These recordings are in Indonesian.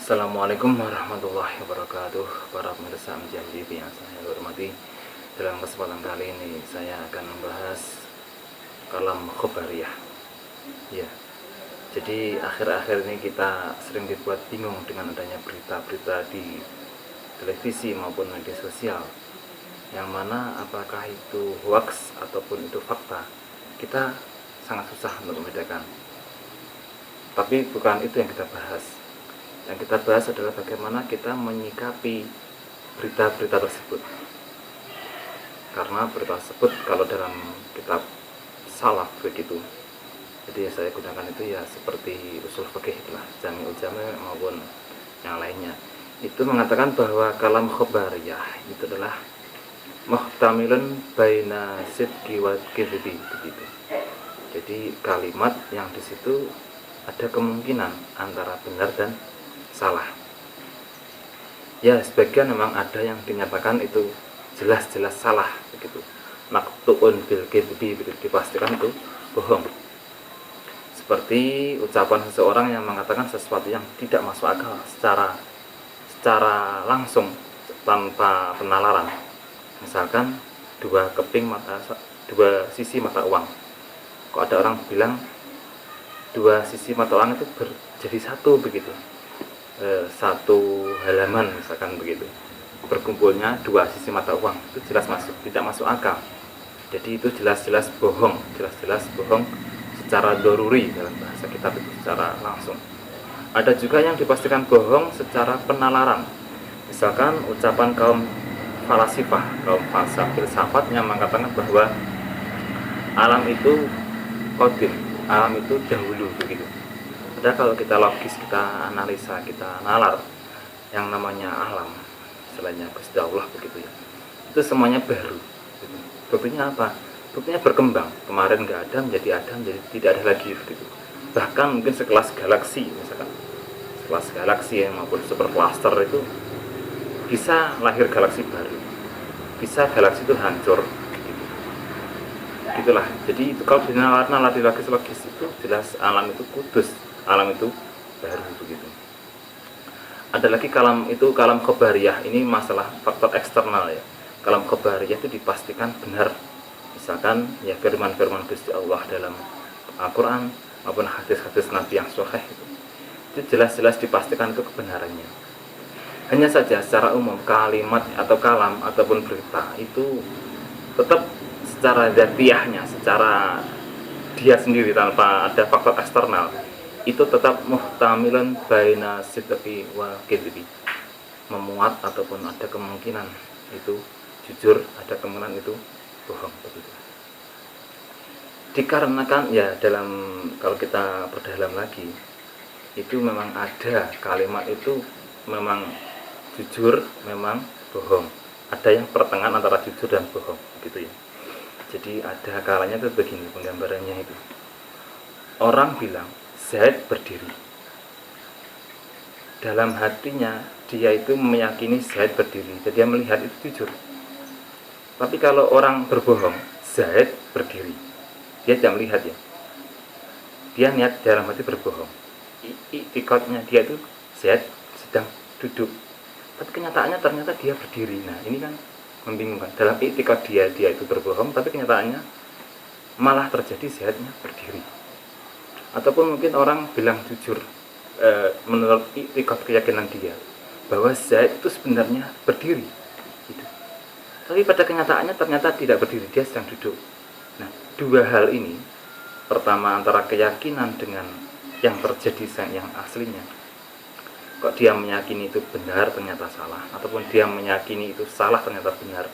Assalamualaikum warahmatullahi wabarakatuh. Para pemirsa Amjad TV yang saya hormati, dalam kesempatan kali ini saya akan membahas kalam khobariyah. Ya, jadi akhir-akhir ini kita sering dibuat bingung dengan adanya berita-berita di televisi maupun media sosial, yang mana apakah itu hoax ataupun itu fakta. Kita sangat susah untuk membedakan. Tapi bukan itu yang kita bahas. Yang kita bahas adalah bagaimana kita menyikapi berita-berita tersebut. Karena berita tersebut kalau dalam kitab salaf begitu, jadi saya gunakan itu ya seperti usul fikih itulah, Jami'ul Jami' maupun yang lainnya. Itu mengatakan bahwa kalam khobariyah itu adalah muhtamilun baina sidqi wa kidhbi begitu. Jadi kalimat yang di situ ada kemungkinan antara benar dan salah. Ya, sebagian memang ada yang dinyatakan itu jelas-jelas salah begitu. Maqtu'un bil kidhbi, dipastikan itu bohong. Seperti ucapan seseorang yang mengatakan sesuatu yang tidak masuk akal secara langsung tanpa penalaran. Misalkan dua sisi mata uang. Kok ada orang bilang dua sisi mata uang itu jadi satu begitu. Satu halaman misalkan begitu, berkumpulnya dua sisi mata uang, itu jelas tidak masuk akal. Jadi itu jelas-jelas bohong secara doruri, dalam bahasa kita itu secara langsung. Ada juga yang dipastikan bohong secara penalaran, misalkan ucapan kaum falasifah, kaum filsafat yang mengatakan bahwa alam itu qadim, alam itu dahulu begitu. Padahal kalau kita logis, kita analisa, kita nalar, yang namanya alam selainnya Gusti Allah begitu ya, itu semuanya baru gitu. Buktinya apa? Buktinya berkembang. Kemarin nggak ada, menjadi ada, menjadi tidak ada lagi begitu. Bahkan mungkin sekelas galaksi, misalkan sekelas galaksi maupun super cluster itu bisa lahir galaksi baru, bisa galaksi itu hancur gitu. Gitulah. Jadi itu kalau dinalar di logis itu jelas alam itu kudus, alam itu baru begitu. Ada lagi kalam khobariyah, ini masalah faktor eksternal ya. Kalam khobariyah itu dipastikan benar, misalkan ya firman-firman Gusti Allah dalam Al-Quran maupun hadis-hadis Nabi yang sahih itu jelas-jelas dipastikan itu kebenarannya. Hanya saja secara umum kalimat atau kalam ataupun berita itu tetap secara dzatiyahnya, secara dia sendiri tanpa ada faktor eksternal, itu tetap muhtamilun baina sidqi wa kidhbi, memuat ataupun ada kemungkinan itu jujur, ada kemungkinan itu bohong begitu. Dikarenakan ya kalau kita perdalam lagi, itu memang ada kalimat itu memang jujur, memang bohong. Ada yang pertengahan antara jujur dan bohong gitu ya. Jadi ada kalanya itu begini penggambarannya itu. Orang bilang Zaid berdiri. Dalam hatinya dia itu meyakini Zaid berdiri, jadi dia melihat itu jujur. Tapi kalau orang berbohong, Zaid berdiri, dia tidak melihat ya. Dia niat dalam hati berbohong. Iktikadnya dia itu Zaid sedang duduk, tapi kenyataannya ternyata dia berdiri. Nah ini kan membingungkan. Dalam iktikad dia itu berbohong, tapi kenyataannya malah terjadi Zaidnya berdiri. Ataupun mungkin orang bilang jujur menurut iktikad keyakinan dia bahwa Zaid itu sebenarnya berdiri gitu. Tapi pada kenyataannya ternyata tidak berdiri, dia sedang duduk. Nah, dua hal ini, pertama antara keyakinan dengan yang terjadi yang aslinya, kok dia meyakini itu benar ternyata salah, ataupun dia meyakini itu salah ternyata benar,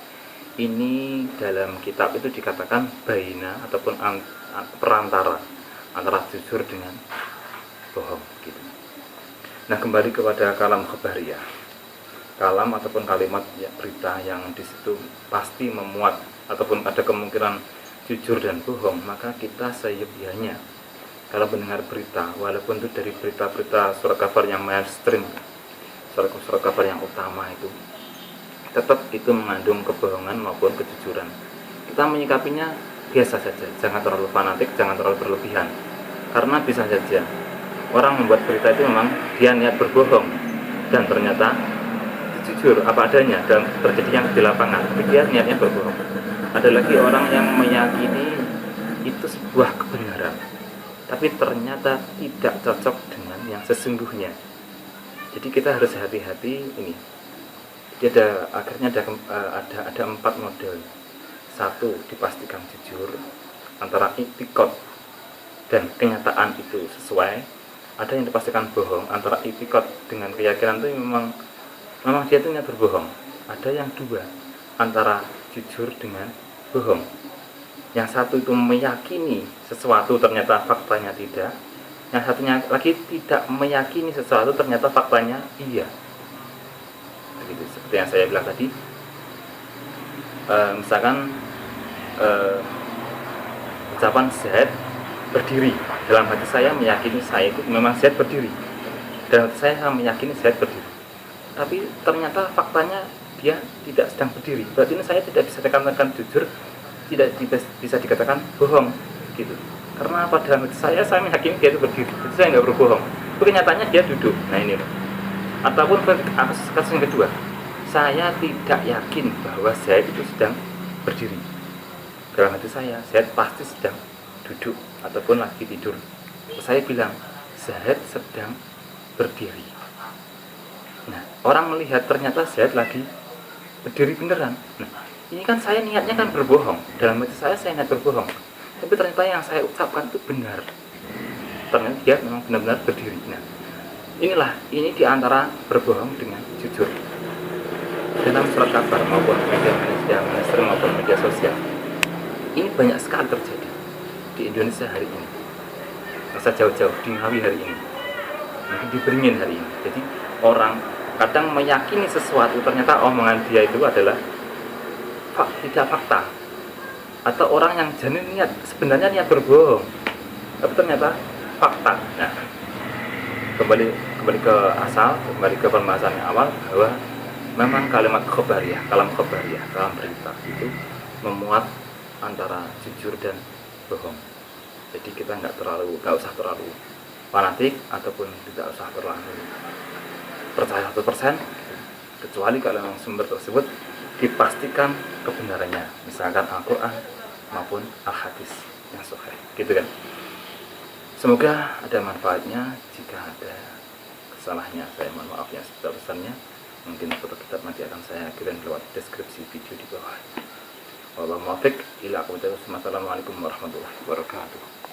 ini dalam kitab itu dikatakan baina ataupun perantara antara jujur dengan bohong gitu. Nah, kembali kepada kalam khobariyah, kalam ataupun kalimat ya, berita yang di situ pasti memuat ataupun ada kemungkinan jujur dan bohong, maka kita seyogyanya kalau mendengar berita, walaupun itu dari berita-berita surat kabar yang mainstream, surat kabar yang utama itu, tetap itu mengandung kebohongan maupun kejujuran. Kita menyikapinya biasa saja, jangan terlalu fanatik, jangan terlalu berlebihan. Karena bisa saja orang membuat berita itu memang dia niat berbohong, dan ternyata jujur apa adanya dan terjadi yang di lapangan, tapi dia niatnya berbohong. Ada lagi orang yang meyakini itu sebuah kebenaran, tapi ternyata tidak cocok dengan yang sesungguhnya. Jadi kita harus hati-hati ini. Jadi akhirnya ada 4 model. 1, dipastikan jujur antara itikad dan kenyataan itu sesuai. Ada yang dipastikan bohong antara itikad dengan keyakinan itu memang dia itu niat berbohong. Ada yang 2 antara jujur dengan bohong. Yang satu itu meyakini sesuatu ternyata faktanya tidak. Yang satunya lagi tidak meyakini sesuatu ternyata faktanya iya. Begitu, seperti yang saya bilang tadi. Misalkan ucapan Zaid berdiri, dalam hati saya meyakini saya itu memang Zaid berdiri, dalam hati saya meyakini Zaid berdiri, tapi ternyata faktanya dia tidak sedang berdiri. Berarti ini saya tidak bisa dikatakan jujur, tidak bisa dikatakan bohong gitu. Karena pada hati saya meyakini dia itu berdiri, jadi saya nggak berbohong. Tapi kenyataannya dia duduk. Nah ini loh. Ataupun kasus yang kedua, saya tidak yakin bahwa Zaid itu sedang berdiri. Dalam hati saya, Zaid pasti sedang duduk ataupun lagi tidur. Saya bilang, Zaid sedang berdiri. Nah, orang melihat ternyata Zaid lagi berdiri beneran. Nah, ini kan saya niatnya kan berbohong. Dalam hati saya niat berbohong. Tapi ternyata yang saya ucapkan itu benar. Ternyata dia memang benar-benar berdiri. Nah, ini diantara berbohong dengan jujur. Dalam surat kabar maupun media mainstream maupun media sosial, ini banyak sekali terjadi di Indonesia hari ini. Masa jauh-jauh di Ngawi hari ini, mungkin di Beringin hari ini. Jadi orang kadang meyakini sesuatu ternyata omongan dia itu adalah tidak fakta, atau orang yang sebenarnya niat berbohong, tapi ternyata fakta. Nah, kembali ke asal, kembali ke pembahasan yang awal, bahwa memang kalimat khobariyah, kalam berita itu memuat antara jujur dan bohong. Jadi kita nggak usah terlalu fanatik ataupun tidak usah terlalu percaya 100%, kecuali kalau memang sumber tersebut dipastikan kebenarannya, misalkan Al-Quran maupun Al-Hadis yang sahih, gitu kan. Semoga ada manfaatnya. Jika ada kesalahannya saya mohon maaf yang sebesar-besarnya. Mungkin foto kitab nanti akan saya kirim lewat deskripsi video di bawah. Wassalamualaikum warahmatullahi wabarakatuh.